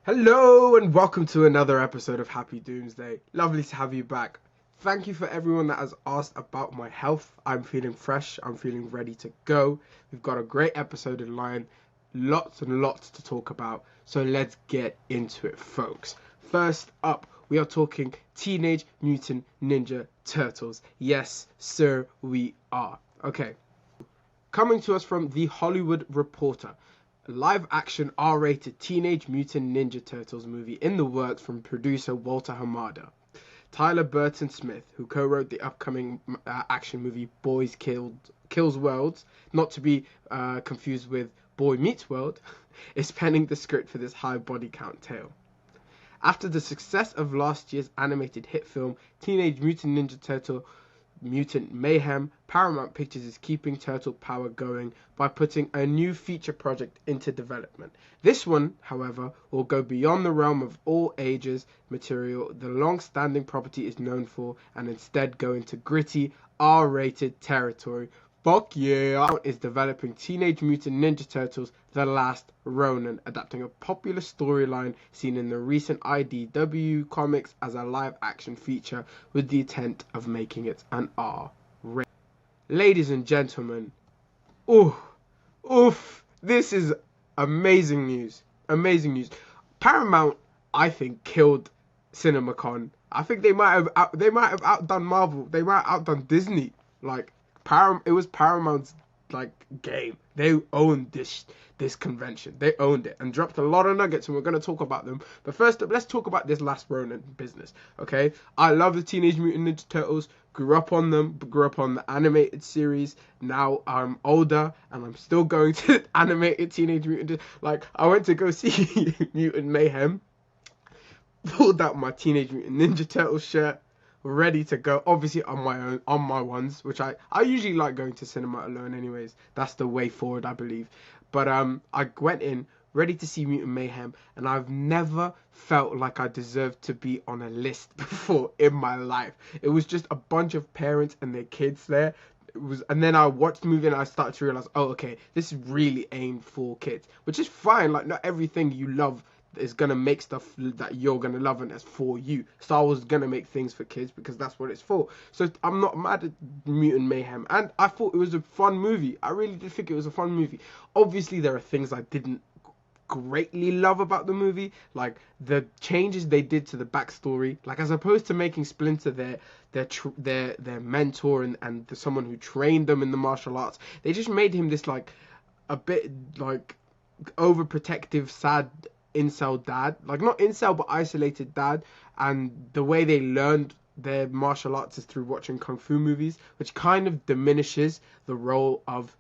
Hello and welcome to another episode of Happy Doomsday. Lovely to have you back. Thank you for everyone that has asked about my health. I'm feeling fresh. I'm feeling ready to go. We've got a great episode in line. Lots and lots to talk about. So let's get into it, folks. First up, we are talking Teenage Mutant Ninja Turtles. Yes, sir, we are. Okay. Coming to us from The Hollywood Reporter. Live-action R-rated Teenage Mutant Ninja Turtles movie in the works from producer Walter Hamada. Tyler Burton Smith, who co-wrote the upcoming action movie Boys Kills Worlds, not to be confused with Boy Meets World, is penning the script for this high body count tale. After the success of last year's animated hit film Teenage Mutant Ninja Turtle Mutant Mayhem, Paramount Pictures is keeping Turtle Power going by putting a new feature project into development. This one, however, will go beyond the realm of all ages material the long-standing property is known for and instead go into gritty, R-rated territory. Fuck yeah! Is developing Teenage Mutant Ninja Turtles The Last Ronin, adapting a popular storyline seen in the recent IDW comics as a live-action feature with the intent of making it an R-rated. Ladies and gentlemen, this is amazing news. Amazing news. Paramount, I think, killed CinemaCon. I think they might have outdone Marvel. They might have outdone Disney. It was Paramount's game. They owned this convention. They owned it and dropped a lot of nuggets, and we're gonna talk about them. But first up, let's talk about this Last Ronin business. Okay, I love the Teenage Mutant Ninja Turtles. Grew up on them. Grew up on the animated series. Now I'm older and I'm still going to animated Teenage Mutant. I went to go see Mutant Mayhem. Pulled out my Teenage Mutant Ninja Turtles shirt. Ready to go, obviously on my ones, which I usually like going to cinema alone anyways. That's the way forward, I believe. But I went in ready to see Mutant Mayhem, and I've never felt like I deserved to be on a list before in my life. It was just a bunch of parents and their kids there. And then I watched the movie and I started to realize, oh, okay, this is really aimed for kids, which is fine. Not everything you love is gonna make stuff that you're gonna love and that's for you. Star Wars is gonna make things for kids because that's what it's for. So I'm not mad at Mutant Mayhem, and I thought it was a fun movie. I really did think it was a fun movie. Obviously, there are things I didn't greatly love about the movie, like the changes they did to the backstory. As opposed to making Splinter their mentor and someone who trained them in the martial arts, they just made him this a bit overprotective, sad incel dad, not incel but isolated dad. And the way they learned their martial arts is through watching kung fu movies, which kind of diminishes the role of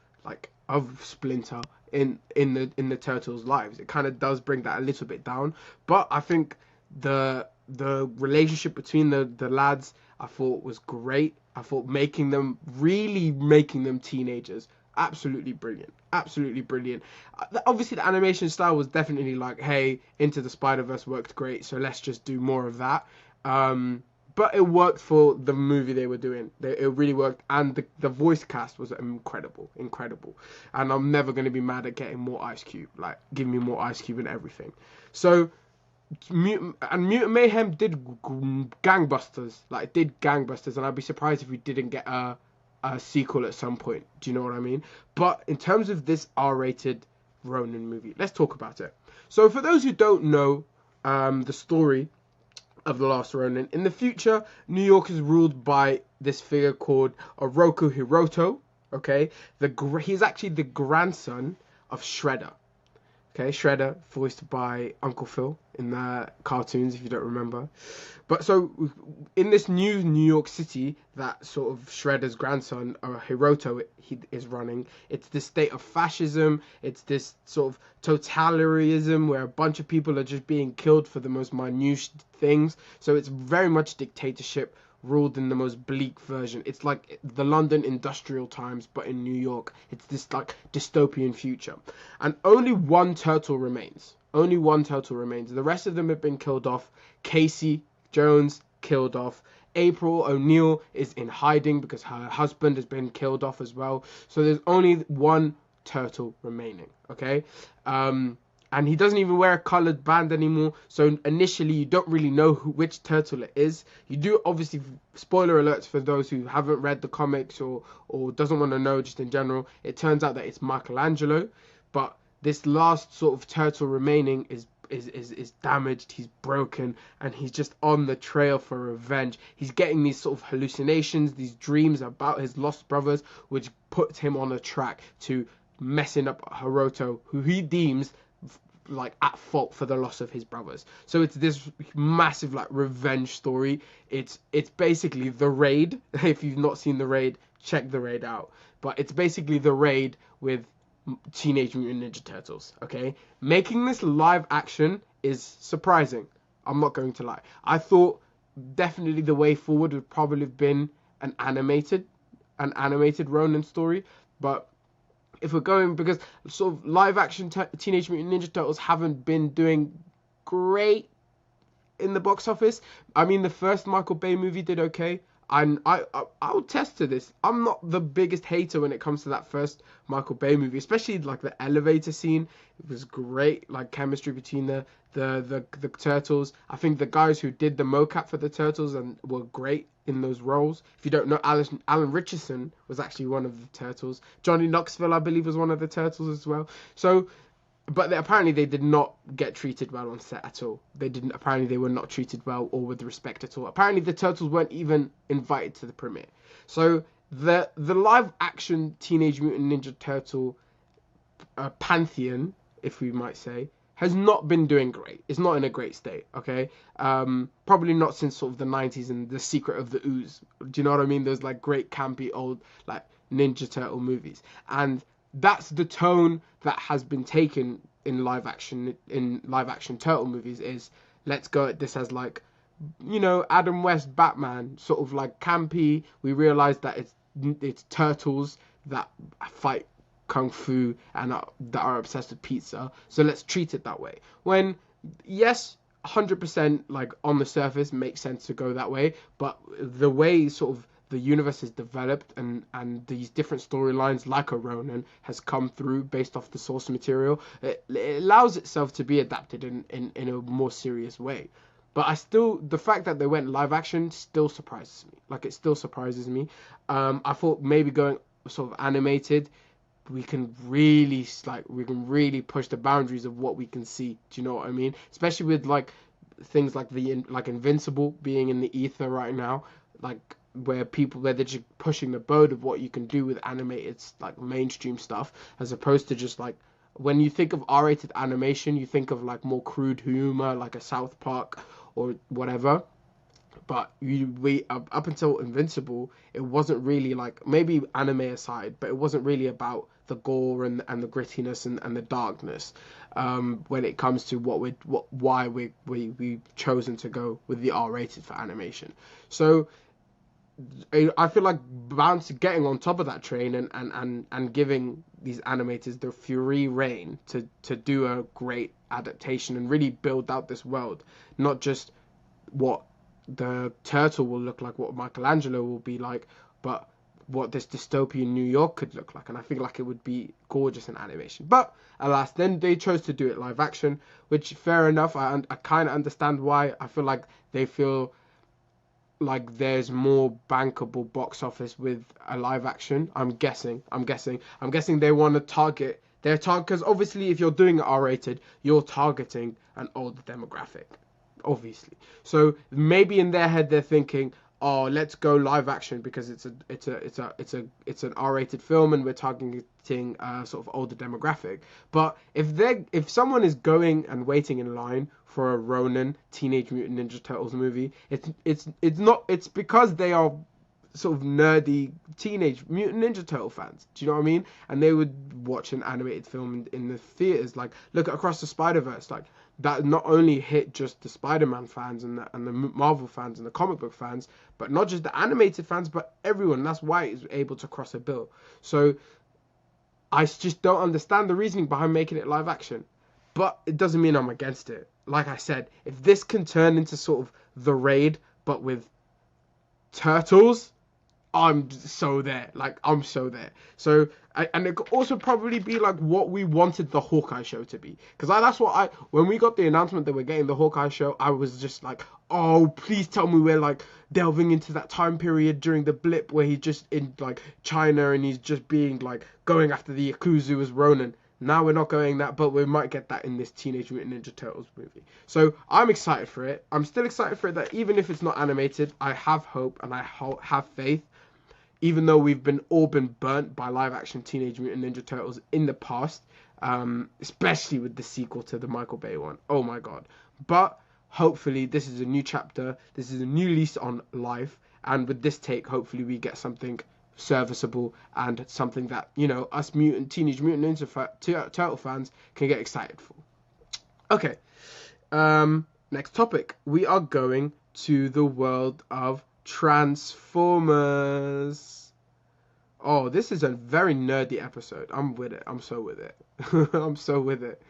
Splinter in the Turtles' lives. It kind of does bring that a little bit down. But I think the relationship between the lads, I thought was great. I thought making them teenagers, absolutely brilliant. Obviously the animation style was definitely hey, Into the Spider-Verse worked great, so let's just do more of that. But it worked for the movie they were doing. It really worked, and the voice cast was incredible. And I'm never going to be mad at getting more Ice Cube. Give me more Ice Cube and everything. So Mutant Mayhem did gangbusters. And I'd be surprised if we didn't get a sequel at some point. Do you know what I mean? But in terms of this R-rated Ronin movie, let's talk about it. So for those who don't know the story of The Last Ronin, in the future, New York is ruled by this figure called Oroku Hiroto. Okay, he's actually the grandson of Shredder. Okay, Shredder, voiced by Uncle Phil in the cartoons, if you don't remember. But so, in this new New York City that sort of Shredder's grandson, Hiroto, he is running, it's this state of fascism, it's this sort of totalitarianism where a bunch of people are just being killed for the most minute things. So it's very much dictatorship, ruled in the most bleak version. It's like the London industrial times, but in New York. It's this dystopian future. And only one turtle remains. The rest of them have been killed off. Casey Jones killed off. April O'Neil is in hiding because her husband has been killed off as well. So there's only one turtle remaining. Okay? And And he doesn't even wear a colored band anymore. So initially, you don't really know which turtle it is. You do, obviously, spoiler alerts for those who haven't read the comics or doesn't want to know just in general. It turns out that it's Michelangelo. But this last sort of turtle remaining is damaged, he's broken, and he's just on the trail for revenge. He's getting these sort of hallucinations, these dreams about his lost brothers, which puts him on a track to messing up Hiroto, who he deems like at fault for the loss of his brothers. So it's this massive like revenge story. It's basically The Raid. If you've not seen The Raid, check The Raid out. But it's basically The Raid with Teenage Mutant Ninja Turtles. Okay, making this live action is surprising. I'm not going to lie. I thought definitely the way forward would probably have been an animated Ronin story, but if we're going, because sort of live action Teenage Mutant Ninja Turtles haven't been doing great in the box office. I mean, the first Michael Bay movie did okay. And I'll test to this. I'm not the biggest hater when it comes to that first Michael Bay movie, especially like the elevator scene. It was great, like chemistry between the turtles. I think the guys who did the mocap for the turtles and were great in those roles. If you don't know, Alan Richardson was actually one of the turtles. Johnny Knoxville, I believe, was one of the turtles as well. So, but apparently they did not get treated well on set at all. Apparently they were not treated well or with respect at all. Apparently the turtles weren't even invited to the premiere. So the live action Teenage Mutant Ninja Turtle pantheon, if we might say, has not been doing great. It's not in a great state, okay? Probably not since sort of the 90s and The Secret of the Ooze. Do you know what I mean? Those like great campy old like Ninja Turtle movies. And that's the tone that has been taken in live action turtle movies, is let's go at this as like, you know, Adam West Batman, sort of like campy. We realize that it's turtles that fight kung fu and that are obsessed with pizza, so let's treat it that way. When yes, 100% like on the surface makes sense to go that way, but the way sort of the universe has developed and these different storylines like a Ronin has come through based off the source material, it allows itself to be adapted in a more serious way. But the fact that they went live action still surprises me. Like, it still surprises me. I thought maybe going sort of animated, we can really push the boundaries of what we can see. Do you know what I mean? Especially with like things like Invincible being in the ether right now, like where they're just pushing the boat of what you can do with animated like mainstream stuff, as opposed to just like, when you think of R-rated animation, you think of like more crude humor, like a South Park or whatever. But up until Invincible, it wasn't really like, maybe anime aside, but it wasn't really about the gore and the grittiness and the darkness. When it comes to why we've chosen to go with the R-rated for animation. So I feel like getting on top of that train and giving these animators the free reign to do a great adaptation and really build out this world, not just what the turtle will look like, what Michelangelo will be like, but what this dystopian New York could look like. And I feel like it would be gorgeous in animation. But alas, then they chose to do it live action, which fair enough. I kind of understand why. I feel like they feel like there's more bankable box office with a live action. I'm guessing they want to target because obviously if you're doing it R-rated, you're targeting an older demographic, obviously. So maybe in their head they're thinking, oh, let's go live action because it's an R-rated film and we're targeting a sort of older demographic. But if someone is going and waiting in line for a Ronin Teenage Mutant Ninja Turtles movie, it's because they are sort of nerdy Teenage Mutant Ninja Turtle fans. Do you know what I mean? And they would watch an animated film in the theaters. Like, look at Across the Spider-Verse. Like, that not only hit just the Spider-Man fans and the Marvel fans and the comic book fans, but not just the animated fans, but everyone. That's why it's able to cross a bill. So I just don't understand the reasoning behind making it live action. But it doesn't mean I'm against it. Like I said, if this can turn into sort of The Raid, but with turtles, I'm so there. Like, I'm so there. So, and it could also probably be like what we wanted the Hawkeye show to be. Because that's what when we got the announcement that we're getting the Hawkeye show, I was just like, oh, please tell me we're like delving into that time period during the blip where he's just in like China and he's just being like going after the Yakuza as Ronin. Now we're not going that, but we might get that in this Teenage Mutant Ninja Turtles movie. So I'm excited for it. I'm still excited for it that even if it's not animated, I have hope and I have faith. Even though we've all been burnt by live action Teenage Mutant Ninja Turtles in the past, especially with the sequel to the Michael Bay one. Oh my god. But hopefully this is a new chapter. This is a new lease on life. And with this take, hopefully we get something serviceable and something that, you know, us Teenage Mutant Ninja Turtle fans can get excited for. Okay. Next topic. We are going to the world of Transformers. Oh, this is a very nerdy episode. I'm with it. I'm so with it. I'm so with it.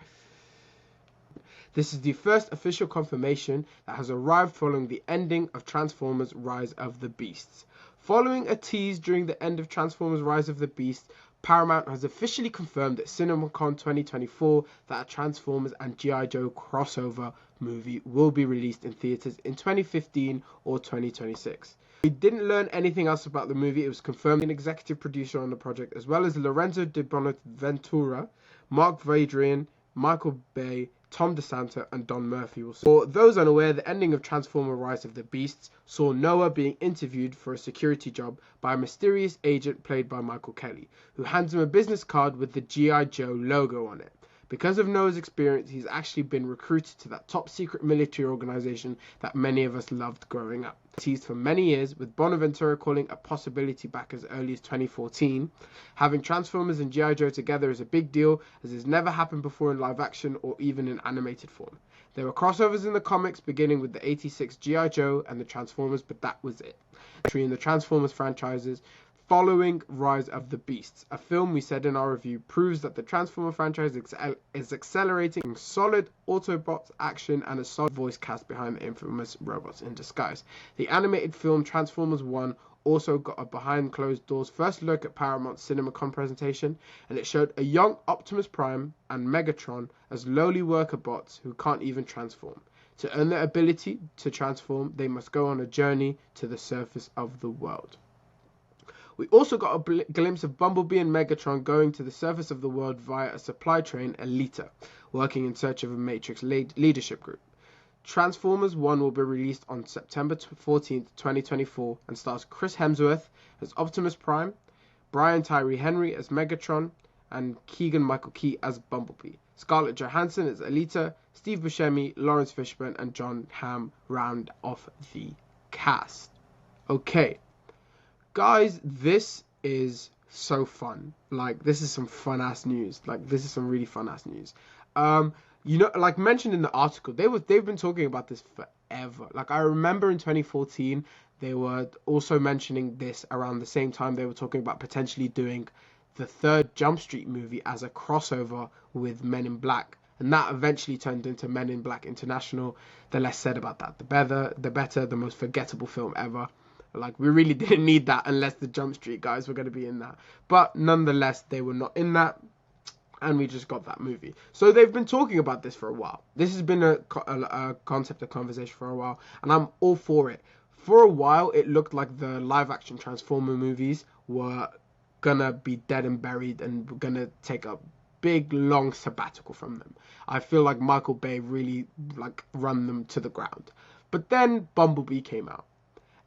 This is the first official confirmation that has arrived following the ending of Transformers Rise of the Beasts. Following a tease during the end of Transformers Rise of the Beasts, Paramount has officially confirmed at CinemaCon 2024 that a Transformers and G.I. Joe crossover movie will be released in theaters in 2015 or 2026. We didn't learn anything else about the movie. It was confirmed an executive producer on the project, as well as Lorenzo de Bonaventura, Mark Vadrian, Michael Bay, Tom DeSanto, and Don Murphy. For those unaware, the ending of Transformers Rise of the Beasts saw Noah being interviewed for a security job by a mysterious agent played by Michael Kelly, who hands him a business card with the G.I. Joe logo on it. Because of Noah's experience, he's actually been recruited to that top secret military organization that many of us loved growing up. Teased for many years, with Bonaventura calling a possibility back as early as 2014. Having Transformers and G.I. Joe together is a big deal, as it's never happened before in live action or even in animated form. There were crossovers in the comics, beginning with the 86 G.I. Joe and the Transformers, but that was it. In the Transformers franchises, following Rise of the Beasts, a film we said in our review proves that the Transformer franchise is accelerating solid Autobots action and a solid voice cast behind the infamous robots in disguise. The animated film Transformers 1 also got a behind closed doors first look at Paramount's CinemaCon presentation, and it showed a young Optimus Prime and Megatron as lowly worker bots who can't even transform. To earn their ability to transform, they must go on a journey to the surface of the world. We also got a glimpse of Bumblebee and Megatron going to the surface of the world via a supply train, Elita, working in search of a Matrix leadership group. Transformers 1 will be released on September 14th, 2024, and stars Chris Hemsworth as Optimus Prime, Brian Tyree Henry as Megatron, and Keegan-Michael Key as Bumblebee. Scarlett Johansson as Elita, Steve Buscemi, Lawrence Fishburne, and John Hamm round off the cast. Okay. Guys, this is so fun. Like, this is some fun-ass news. Like, this is some really fun-ass news. You know, like mentioned in the article, they've been talking about this forever. Like, I remember in 2014, they were also mentioning this around the same time they were talking about potentially doing the third Jump Street movie as a crossover with Men in Black. And that eventually turned into Men in Black International. The less said about that, the better, the most forgettable film ever. Like, we really didn't need that unless the Jump Street guys were going to be in that. But nonetheless, they were not in that. And we just got that movie. So they've been talking about this for a while. This has been a concept of conversation for a while. And I'm all for it. For a while, it looked like the live-action Transformer movies were going to be dead and buried and going to take a big, long sabbatical from them. I feel like Michael Bay really, run them to the ground. But then Bumblebee came out.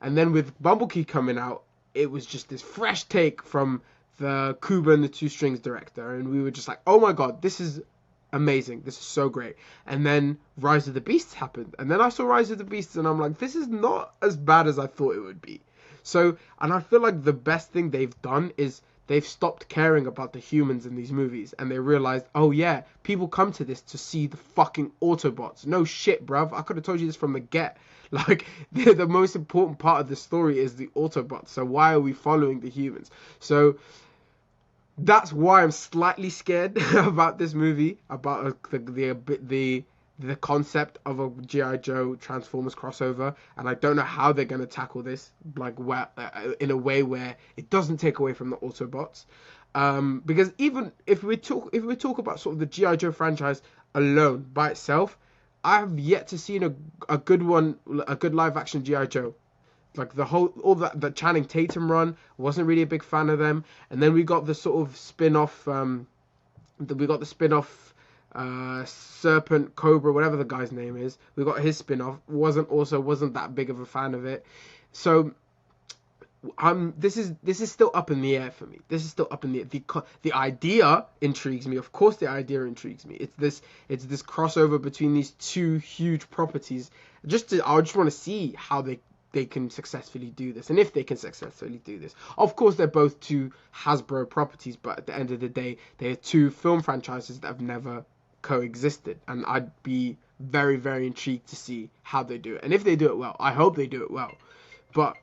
And then with Bumblebee coming out, it was just this fresh take from the Cuba and the Two Strings director. And we were just like, oh my god, this is amazing. This is so great. And then Rise of the Beasts happened. And then I saw Rise of the Beasts and I'm like, this is not as bad as I thought it would be. So, and I feel like the best thing they've done is they've stopped caring about the humans in these movies. And they realized, oh yeah, people come to this to see the fucking Autobots. No shit, bruv. I could have told you this from the get. Like, the most important part of the story is the Autobots. So why are we following the humans? So that's why I'm slightly scared about this movie, about the the concept of a G.I. Joe Transformers crossover, and I don't know how they're going to tackle this, like, in a way where it doesn't take away from the Autobots. Because even if we talk about sort of the G.I. Joe franchise alone by itself, I have yet to see a good live action G.I. Joe. Like all that Channing Tatum run, wasn't really a big fan of them. And then we got the sort of spin-off, Serpent Cobra, whatever the guy's name is. We got his spin-off. Wasn't that big of a fan of it. So this is still up in the air for me. This is still up in the air. The idea intrigues me. Of course, the idea intrigues me. It's this crossover between these two huge properties. I just want to see how they can successfully do this, and if they can successfully do this. Of course, they're both two Hasbro properties, but at the end of the day, they are two film franchises that have never coexisted, and I'd be very, very intrigued to see how they do it. And if they do it well, I hope they do it well. But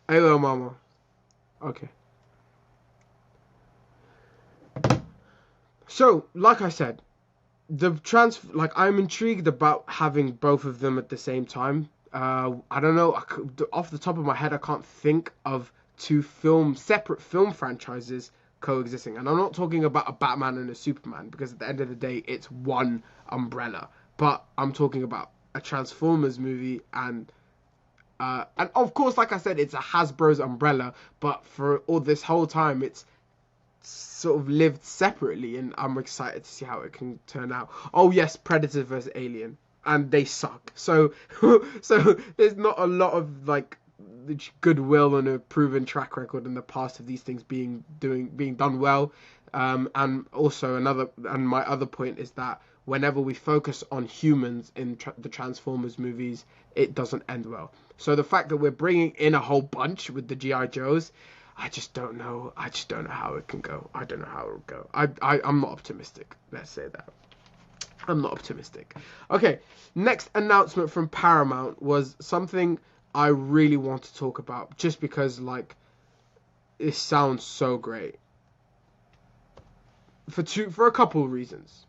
hello, mama. Okay. So, like I said, I'm intrigued about having both of them at the same time. I don't know, off the top of my head, I can't think of two separate film franchises coexisting. And I'm not talking about a Batman and a Superman, because at the end of the day, it's one umbrella. But I'm talking about a Transformers movie, and of course, like I said, it's a Hasbro's umbrella, but for all this whole time, it's sort of lived separately, and I'm excited to see how it can turn out. Oh yes, Predator vs Alien, and they suck. So there's not a lot of like goodwill and a proven track record in the past of these things being done well. And also my other point is that whenever we focus on humans in the Transformers movies, it doesn't end well. So the fact that we're bringing in a whole bunch with the G.I. Joes, I just don't know how it can go. I don't know how it'll go. I'm not optimistic. Let's say that. I'm not optimistic. Okay, next announcement from Paramount was something I really want to talk about, just because, like, it sounds so great. For a couple of reasons.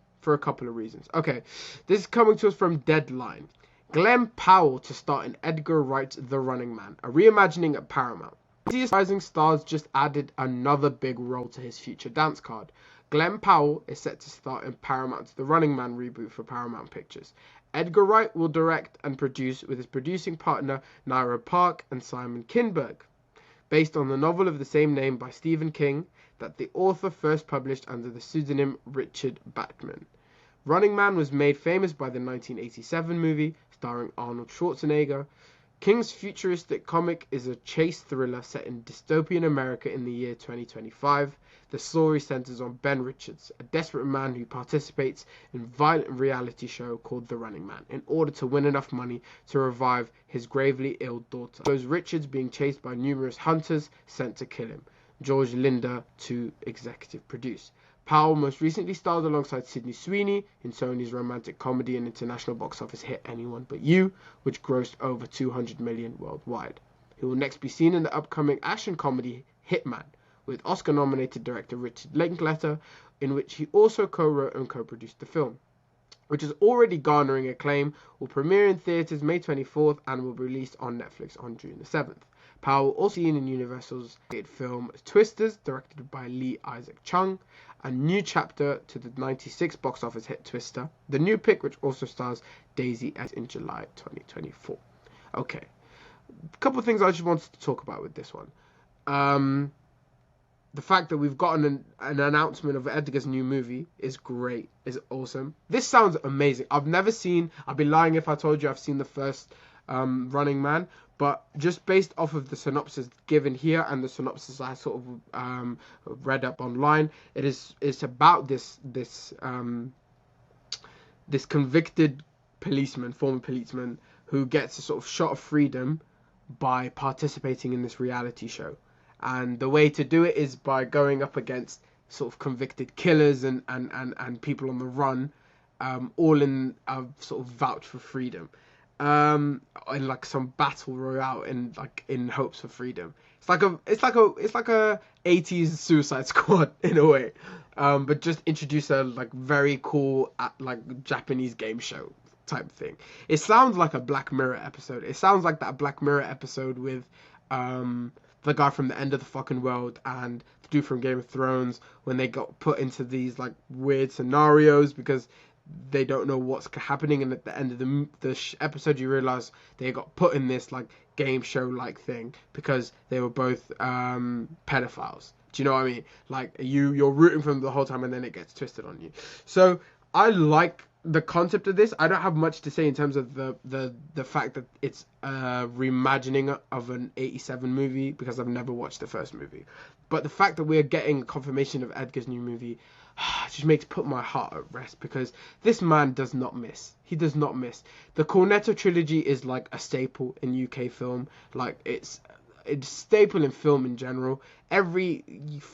Okay, this is coming to us from Deadline. Glenn Powell to star in Edgar Wright's The Running Man, a reimagining at Paramount. These rising stars just added another big role to his future dance card. Glenn Powell is set to star in Paramount's The Running Man reboot for Paramount Pictures. Edgar Wright will direct and produce with his producing partner Naira Park and Simon Kinberg, based on the novel of the same name by Stephen King that the author first published under the pseudonym Richard Bachman. Running Man was made famous by the 1987 movie starring Arnold Schwarzenegger. King's futuristic comic is a chase thriller set in dystopian America in the year 2025. The story centers on Ben Richards, a desperate man who participates in a violent reality show called The Running Man in order to win enough money to revive his gravely ill daughter. Shows Richards being chased by numerous hunters sent to kill him. George Linder to executive produce. Powell most recently starred alongside Sydney Sweeney in Sony's romantic comedy and international box office hit Anyone But You, which grossed over $200 million worldwide. He will next be seen in the upcoming action comedy Hitman, with Oscar-nominated director Richard Linklater, in which he also co-wrote and co-produced the film, which is already garnering acclaim, will premiere in theaters May 24th and will be released on Netflix on June the 7th. Powell also seen in Universal's film Twisters, directed by Lee Isaac Chung, a new chapter to the 96 box office hit Twister, the new pick which also stars Daisy as in July 2024. Okay, a couple of things I just wanted to talk about with this one. The fact that we've gotten an announcement of Edgar's new movie is great, is awesome. This sounds amazing. I'd be lying if I told you I've seen the first Running Man, but just based off of the synopsis given here and the synopsis I sort of read up online, it's about this convicted former policeman, who gets a sort of shot of freedom by participating in this reality show. And the way to do it is by going up against sort of convicted killers and people on the run, all in a sort of vouch for freedom. in like some battle royale in hopes for freedom. It's like a 80s Suicide Squad in a way, but just introduce a like very cool like Japanese game show type thing. It sounds like a Black Mirror episode. It sounds like that Black Mirror episode with the guy from the end of the fucking world and the dude from Game of Thrones when they got put into these like weird scenarios because they don't know what's happening, and at the end of the episode you realize they got put in this like game show like thing because they were both pedophiles. Do you know what I mean? Like you're rooting for them the whole time, and then it gets twisted on you. So I like the concept of this. I don't have much to say in terms of the fact that it's a reimagining of an 87 movie because I've never watched the first movie. But the fact that we're getting confirmation of Edgar's new movie just makes put my heart at rest because this man does not miss. He does not miss. The Cornetto trilogy is like a staple in UK film. Like it's staple in film in general. Every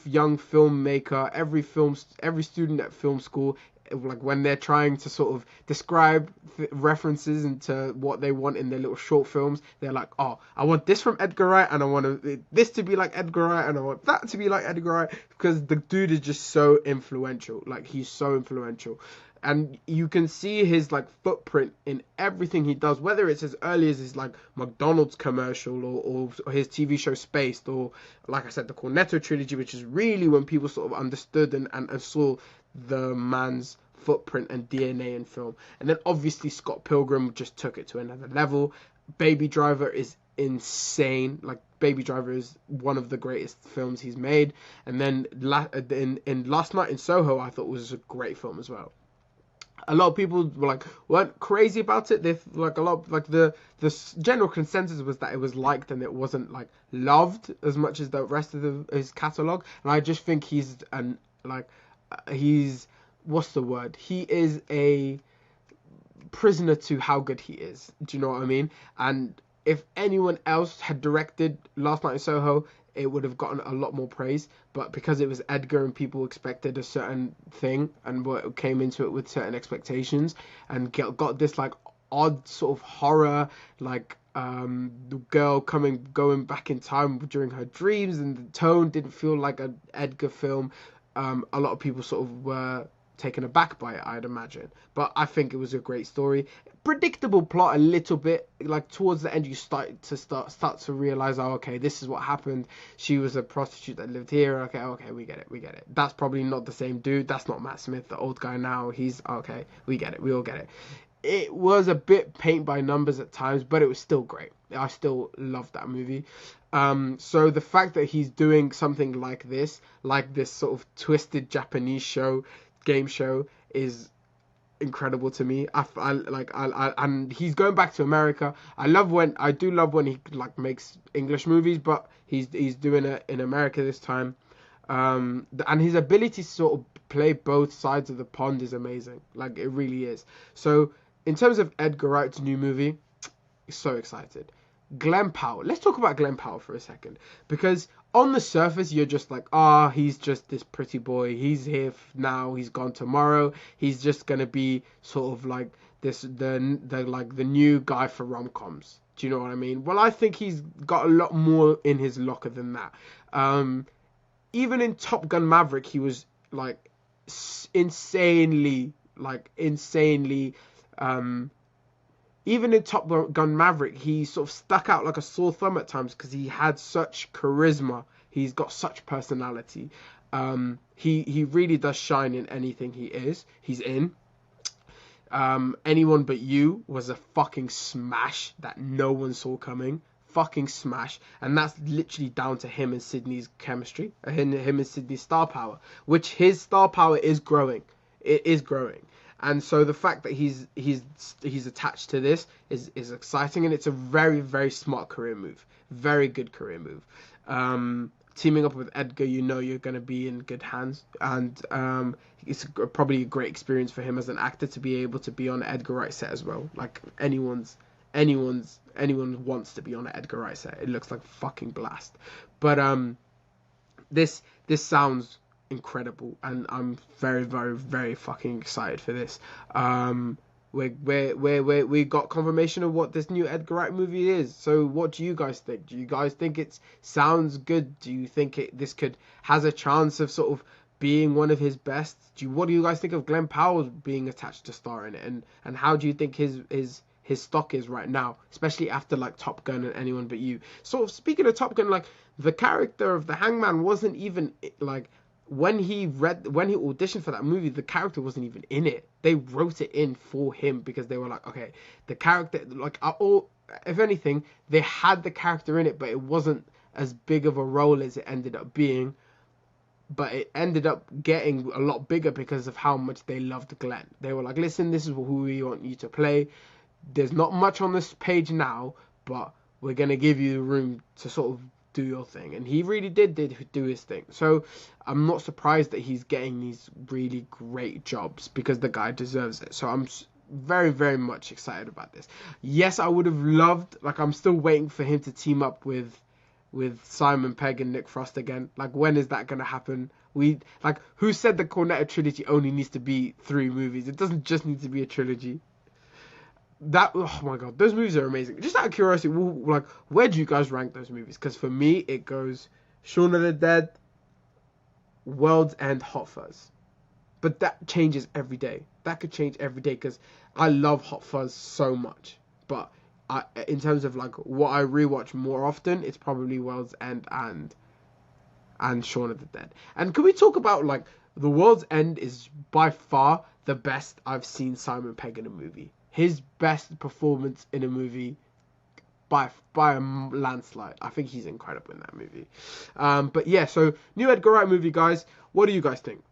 young filmmaker, every student at film school, like when they're trying to sort of describe references into what they want in their little short films, they're like, oh, I want this from Edgar Wright, and I want this to be like Edgar Wright, and I want that to be like Edgar Wright, because the dude is just so influential. Like he's so influential, and you can see his like footprint in everything he does, whether it's as early as his like McDonald's commercial or his TV show Spaced, or like I said, the Cornetto trilogy, which is really when people sort of understood and saw the man's footprint and DNA in film. And then obviously Scott Pilgrim just took it to another level. Baby Driver is insane. Like Baby Driver is one of the greatest films he's made. And then in Last Night in Soho, I thought was a great film as well. A lot of people weren't crazy about it. They like a lot like the general consensus was that it was liked and it wasn't like loved as much as the rest of his catalog. And I just think he's what's the word? He is a prisoner to how good he is. Do you know what I mean? And if anyone else had directed Last Night in Soho, it would have gotten a lot more praise. But because it was Edgar and people expected a certain thing and came into it with certain expectations and got this like odd sort of horror, like the girl going back in time during her dreams, and the tone didn't feel like an Edgar film. A lot of people sort of were taken aback by it, I'd imagine. But I think it was a great story. Predictable plot a little bit. Like towards the end, you start to realize, oh, okay, this is what happened. She was a prostitute that lived here. Okay, we get it. That's probably not the same dude. That's not Matt Smith, the old guy now. He's okay. We get it. We all get it. It was a bit paint by numbers at times, but it was still great. I still loved that movie. So the fact that he's doing something like this sort of twisted Japanese game show, is incredible to me. And he's going back to America. I do love when he like makes English movies, but he's doing it in America this time. And his ability to sort of play both sides of the pond is amazing. Like it really is. So in terms of Edgar Wright's new movie, so excited. Glenn Powell. Let's talk about Glenn Powell for a second, because on the surface you're just like, he's just this pretty boy. He's here now. He's gone tomorrow. He's just gonna be sort of like the new guy for rom-coms. Do you know what I mean? Well, I think he's got a lot more in his locker than that. Even in Top Gun Maverick, he was like insanely. Even in Top Gun Maverick, he sort of stuck out like a sore thumb at times because he had such charisma. He's got such personality. He really does shine in anything he's in. Anyone But You was a fucking smash that no one saw coming. Fucking smash. And that's literally down to him and Sydney's chemistry. Him and Sydney's star power. Which his star power is growing. It is growing. And so the fact that he's attached to this is exciting, and it's a very, very smart career move. Very good career move. Teaming up with Edgar, you're going to be in good hands, and it's probably a great experience for him as an actor to be able to be on an Edgar Wright set as well. Like anyone wants to be on an Edgar Wright set. It looks like fucking blast. But this sounds incredible, and I'm very, very, very fucking excited for this. We got confirmation of what this new Edgar Wright movie is. So what do you guys think? Do you guys think it sounds good? Do you think this has a chance of sort of being one of his best? What do you guys think of Glenn Powell being attached to star in it? And how do you think his stock is right now, especially after like Top Gun and Anyone But You? Sort of speaking of Top Gun, like the character of the Hangman wasn't even like when he auditioned for that movie, the character wasn't even in it. They wrote it in for him because they were like, okay, the character, like, if anything, they had the character in it, but it wasn't as big of a role as it ended up being. But it ended up getting a lot bigger because of how much they loved Glenn. They were like, listen, this is who we want you to play. There's not much on this page now, but we're going to give you the room to sort of do your thing. And he really did do his thing. So I'm not surprised that he's getting these really great jobs because the guy deserves it. So I'm very, very much excited about this. Yes, I would have loved, like, I'm still waiting for him to team up with Simon Pegg and Nick Frost again. Like, when is that going to happen? Who said the Cornetto trilogy only needs to be 3 movies? It doesn't just need to be a trilogy. Oh my god, those movies are amazing. Just out of curiosity, where do you guys rank those movies? Because for me, it goes Shaun of the Dead, World's End, Hot Fuzz. But that changes every day. That could change every day because I love Hot Fuzz so much. But in terms of like what I rewatch more often, it's probably World's End and Shaun of the Dead. And can we talk about like The World's End is by far the best I've seen Simon Pegg in a movie. His best performance in a movie by a landslide. I think he's incredible in that movie. But yeah, so new Edgar Wright movie, guys. What do you guys think?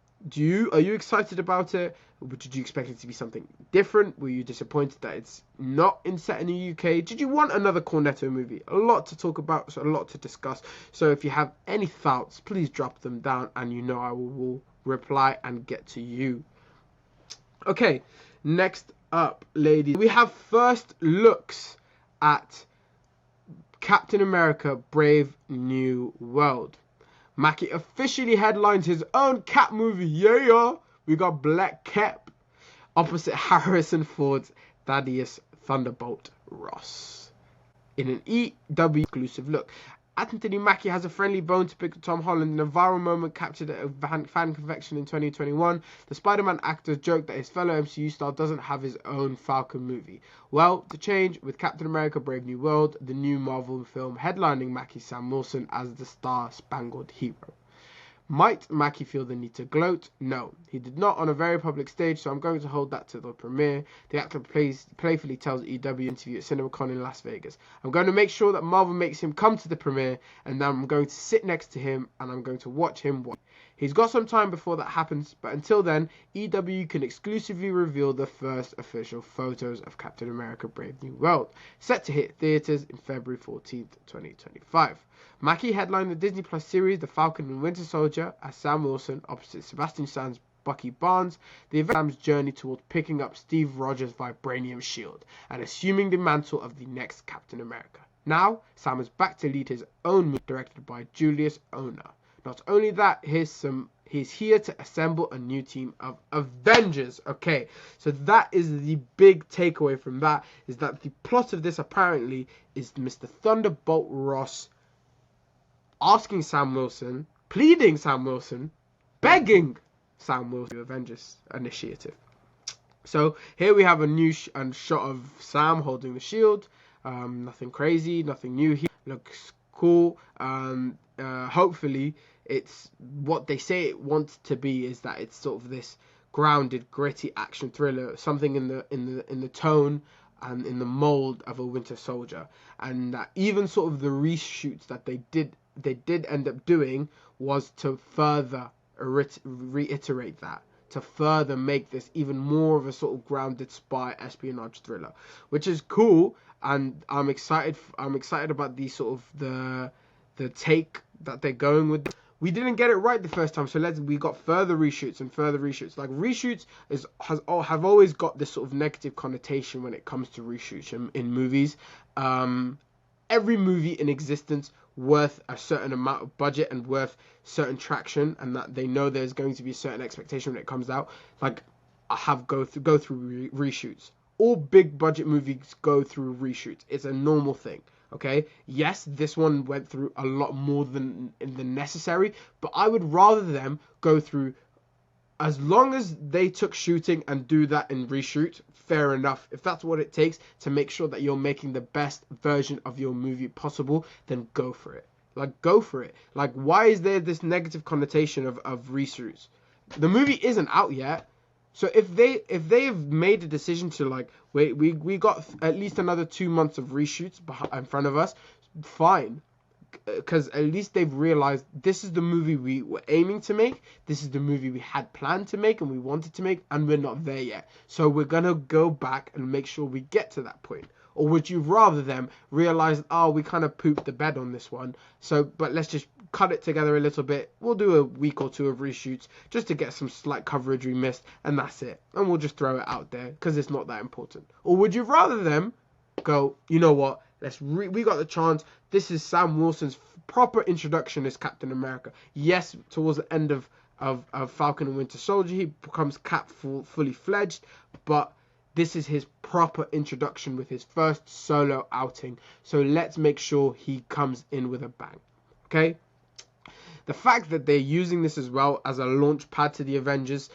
Are you excited about it? Did you expect it to be something different? Were you disappointed that it's not set in the UK? Did you want another Cornetto movie? A lot to talk about, so a lot to discuss. So if you have any thoughts, please drop them down, and you know I will reply and get to you. Okay, next up, ladies, we have first looks at Captain America Brave New World. Mackie officially headlines his own Cap movie. Yeah. We got Black Cap opposite Harrison Ford's Thaddeus Thunderbolt Ross in an EW exclusive look. Anthony Mackie has a friendly bone to pick with Tom Holland in a viral moment captured at a fan convention in 2021. The Spider-Man actor joked that his fellow MCU star doesn't have his own Falcon movie. Well, to change, with Captain America Brave New World, the new Marvel film headlining Mackie Sam Wilson as the star-spangled hero. Might Mackie feel the need to gloat? No, he did not on a very public stage, so I'm going to hold that to the premiere. The actor playfully tells EW interview at CinemaCon in Las Vegas. I'm going to make sure that Marvel makes him come to the premiere, and then I'm going to sit next to him, and I'm going to watch him watch. He's got some time before that happens, but until then, EW can exclusively reveal the first official photos of Captain America Brave New World, set to hit theaters in February 14th, 2025. Mackie headlined the Disney Plus series The Falcon and Winter Soldier as Sam Wilson opposite Sebastian Stan's Bucky Barnes. The event Sam's journey towards picking up Steve Rogers' vibranium shield and assuming the mantle of the next Captain America. Now, Sam is back to lead his own movie directed by Julius Onah. Not only that, he's here to assemble a new team of Avengers. Okay, so that is the big takeaway from that, is that the plot of this apparently is Mr. Thunderbolt Ross asking Sam Wilson, pleading Sam Wilson, begging Sam Wilson to Avengers Initiative. So here we have a new shot of Sam holding the shield. Nothing crazy, nothing new here. Looks cool. Hopefully it's what they say it wants to be, is that it's sort of this grounded, gritty action thriller, something in the tone and in the mold of a Winter Soldier, and that even sort of the reshoots that they did end up doing was to further reiterate that, to further make this even more of a sort of grounded spy espionage thriller, which is cool, and I'm excited about the sort of the take that they're going with. We didn't get it right the first time, so we got further reshoots and further reshoots. Like, reshoots have always got this sort of negative connotation when it comes to reshoots in movies. Every movie in existence worth a certain amount of budget and worth certain traction, and that they know there's going to be a certain expectation when it comes out, like, go through reshoots. all big budget movies go through reshoots. It's a normal thing. Okay, yes, this one went through a lot more than necessary, but I would rather them go through, as long as they took shooting and do that and reshoot, fair enough. If that's what it takes to make sure that you're making the best version of your movie possible, then go for it. Like, go for it. Like, why is there this negative connotation of reshoots? The movie isn't out yet. So if they have made a decision to, like, wait, we got at least another 2 months of reshoots in front of us, fine. Because at least they've realized this is the movie we were aiming to make, this is the movie we had planned to make and we wanted to make, and we're not there yet. So we're going to go back and make sure we get to that point. Or would you rather them realize, oh, we kind of pooped the bed on this one, so but let's just cut it together a little bit. We'll do a week or two of reshoots just to get some slight coverage we missed, and that's it. And we'll just throw it out there because it's not that important. Or would you rather them go, you know what, we got the chance. This is Sam Wilson's proper introduction as Captain America. Yes, towards the end of Falcon and Winter Soldier, he becomes Cap fully fledged, but this is his proper introduction with his first solo outing. So let's make sure he comes in with a bang. Okay? The fact that they're using this as well as a launch pad to the Avengers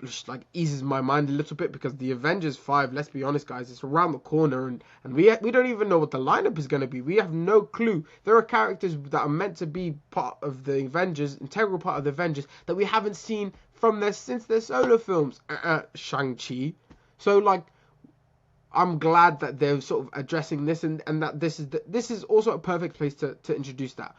just like eases my mind a little bit, because the Avengers 5, let's be honest guys, it's around the corner, and we don't even know what the lineup is going to be. We have no clue. There are characters that are meant to be part of the Avengers, integral part of the Avengers, that we haven't seen since their solo films. Shang-Chi. So like, I'm glad that they're sort of addressing this, and that this is also a perfect place to introduce that.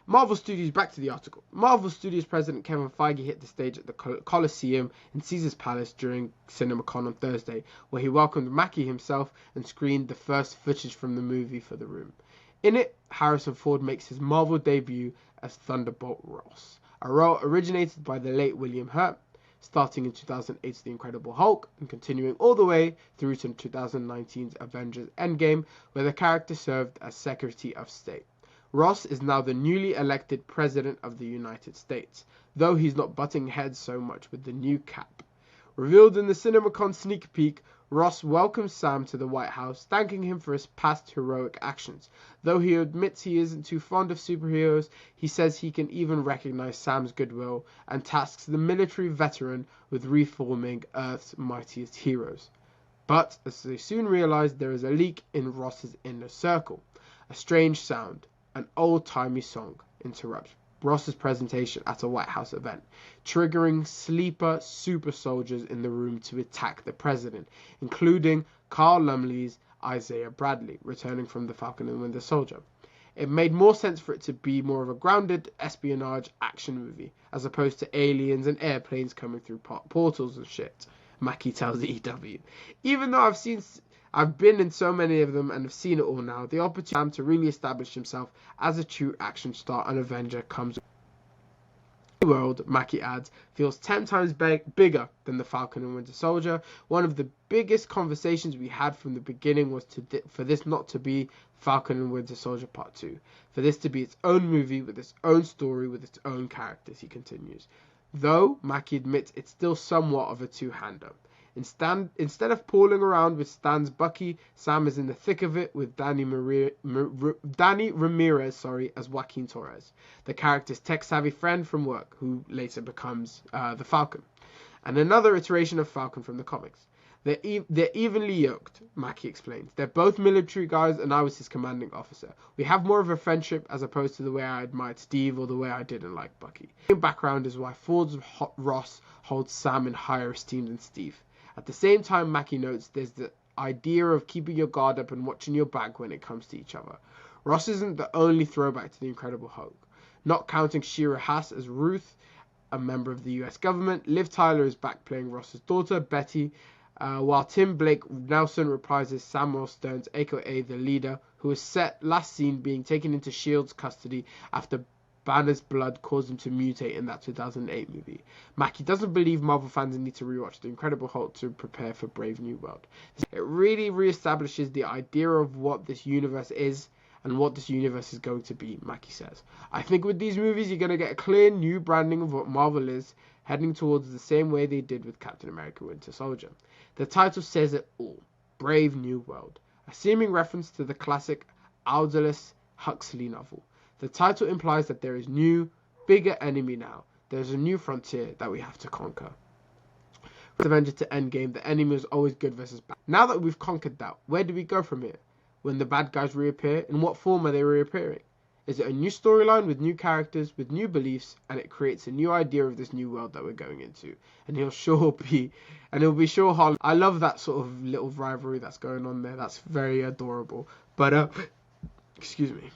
Marvel Studios, back to the article. Marvel Studios president Kevin Feige hit the stage at the Coliseum in Caesar's Palace during CinemaCon on Thursday, where he welcomed Mackie himself and screened the first footage from the movie for the room. In it, Harrison Ford makes his Marvel debut as Thunderbolt Ross, a role originated by the late William Hurt, starting in 2008's The Incredible Hulk and continuing all the way through to 2019's Avengers Endgame, where the character served as Secretary of State. Ross is now the newly elected President of the United States, though he's not butting heads so much with the new Cap. Revealed in the CinemaCon sneak peek, Ross welcomes Sam to the White House, thanking him for his past heroic actions. Though he admits he isn't too fond of superheroes, he says he can even recognize Sam's goodwill and tasks the military veteran with reforming Earth's mightiest heroes. But, as they soon realize, there is a leak in Ross's inner circle. A strange sound, an old-timey song, interrupts Ross's presentation at a White House event, triggering sleeper super soldiers in the room to attack the president, including Carl Lumley's Isaiah Bradley, returning from the Falcon and Winter Soldier. It made more sense for it to be more of a grounded espionage action movie, as opposed to aliens and airplanes coming through portals and shit, Mackie tells EW. Even though I've been in so many of them and have seen it all now, the opportunity to really establish himself as a true action star and Avenger comes. The world, Mackie adds, feels 10 times bigger than the Falcon and Winter Soldier. One of the biggest conversations we had from the beginning was for this not to be Falcon and Winter Soldier Part 2. For this to be its own movie with its own story with its own characters, he continues. Though, Mackie admits it's still somewhat of a two-hander. Instead of pooling around with Stan's Bucky, Sam is in the thick of it with Danny Ramirez as Joaquin Torres, the character's tech-savvy friend from work, who later becomes the Falcon, and another iteration of Falcon from the comics. They're evenly yoked, Mackie explains. They're both military guys, and I was his commanding officer. We have more of a friendship as opposed to the way I admired Steve or the way I didn't like Bucky. The background is why Ford's Ross holds Sam in higher esteem than Steve. At the same time, Mackie notes there's the idea of keeping your guard up and watching your back when it comes to each other. Ross isn't the only throwback to the Incredible Hulk. Not counting Shira Haas as Ruth, a member of the US government, Liv Tyler is back playing Ross's daughter, Betty, while Tim Blake Nelson reprises Samuel Stearns, aka the leader, who was last seen being taken into S.H.I.E.L.D.'s custody after Banner's blood caused him to mutate in that 2008 movie. Mackie doesn't believe Marvel fans need to rewatch The Incredible Hulk to prepare for Brave New World. It really reestablishes the idea of what this universe is and what this universe is going to be, Mackie says. I think with these movies, you're going to get a clear new branding of what Marvel is, heading towards the same way they did with Captain America Winter Soldier. The title says it all. Brave New World. A seeming reference to the classic Aldous Huxley novel. The title implies that there is new, bigger enemy now. There's a new frontier that we have to conquer. From Avengers to Endgame, the enemy was always good versus bad. Now that we've conquered that, where do we go from here? When the bad guys reappear, in what form are they reappearing? Is it a new storyline with new characters, with new beliefs, and it creates a new idea of this new world that we're going into? And it'll be sure Holland. I love that sort of little rivalry that's going on there. That's very adorable. But excuse me.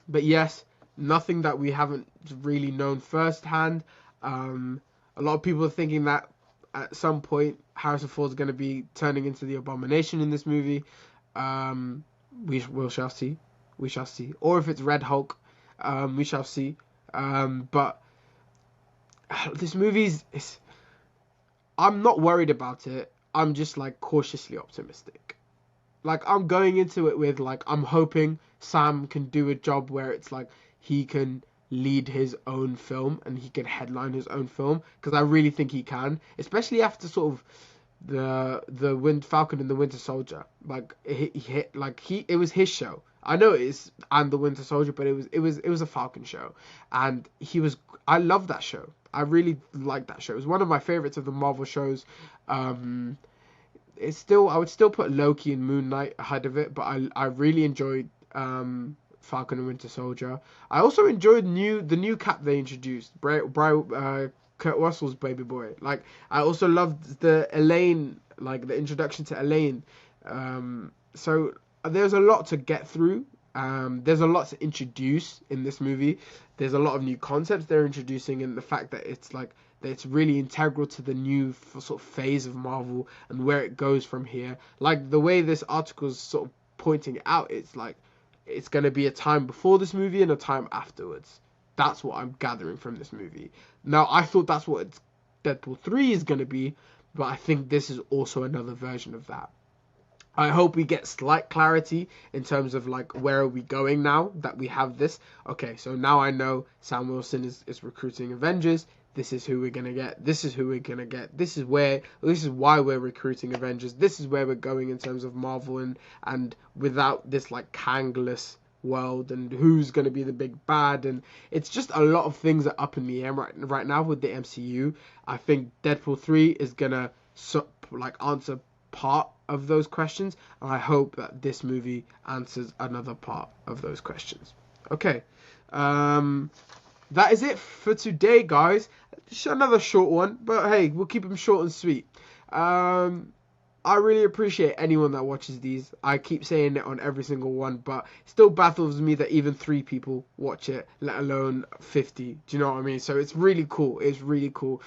But yes, nothing that we haven't really known firsthand. A lot of people are thinking that at some point Harrison Ford's going to be turning into the Abomination in this movie. We shall see. We shall see. Or if it's Red Hulk, we shall see. But this movie's... I'm not worried about it. I'm just, like, cautiously optimistic. Like, I'm going into it with, like, I'm hoping Sam can do a job where it's, like, he can lead his own film and he can headline his own film, because I really think he can, especially after sort of the Falcon and the Winter Soldier. Like, it was his show. I know it is, and the Winter Soldier, but it was a Falcon show, and I love that show. I really like that show. It was one of my favorites of the Marvel shows. I would still put Loki and Moon Knight ahead of it, but I really enjoyed Falcon and Winter Soldier. I also enjoyed the new Cap they introduced, Kurt Russell's baby boy. Like, I also loved the Elaine, like the introduction to Elaine. So there's a lot to get through. There's a lot to introduce in this movie. There's a lot of new concepts they're introducing, and the fact that it's really integral to the new sort of phase of Marvel and where it goes from here. Like, the way this article is sort of pointing it out, it's like it's going to be a time before this movie and a time afterwards. That's what I'm gathering from this movie. Now, I thought that's what Deadpool 3 is going to be, but I think this is also another version of that. I hope we get slight clarity in terms of, like, where are we going now that we have this. Okay, so now I know Sam Wilson is recruiting Avengers. This is who we're going to get. This is who we're going to get. This is why we're recruiting Avengers. This is where we're going in terms of Marvel, and without this, like, Kangless world, and who's going to be the big bad. And it's just a lot of things that are up in the air right now with the MCU. I think Deadpool 3 is going to, answer part of those questions, and I hope that this movie answers another part of those questions. Okay, that is it for today, guys. Just another short one, but hey, we'll keep them short and sweet. I really appreciate anyone that watches these. I keep saying it on every single one, but it still baffles me that even 3 people watch it, let alone 50. Do you know what I mean? So it's really cool. It's really cool.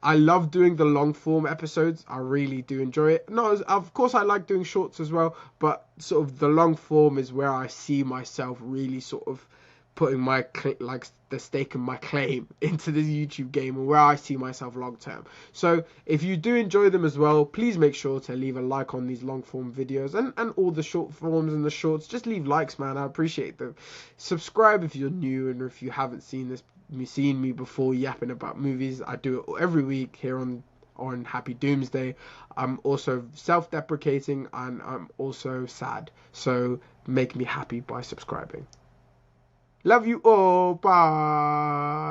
I love doing the long form episodes. I really do enjoy it. No, of course I like doing shorts as well, but sort of the long form is where I see myself really sort of putting the stake in my claim into the YouTube game, and where I see myself long term. So if you do enjoy them as well, please make sure to leave a like on these long form videos, and all the short forms and the shorts. Just leave likes, man. I appreciate them. Subscribe if you're new, and if you haven't seen me before yapping about movies. I do it every week here on Happy Doomsday. I'm also self-deprecating, and I'm also sad. So make me happy by subscribing. Love you all. Bye.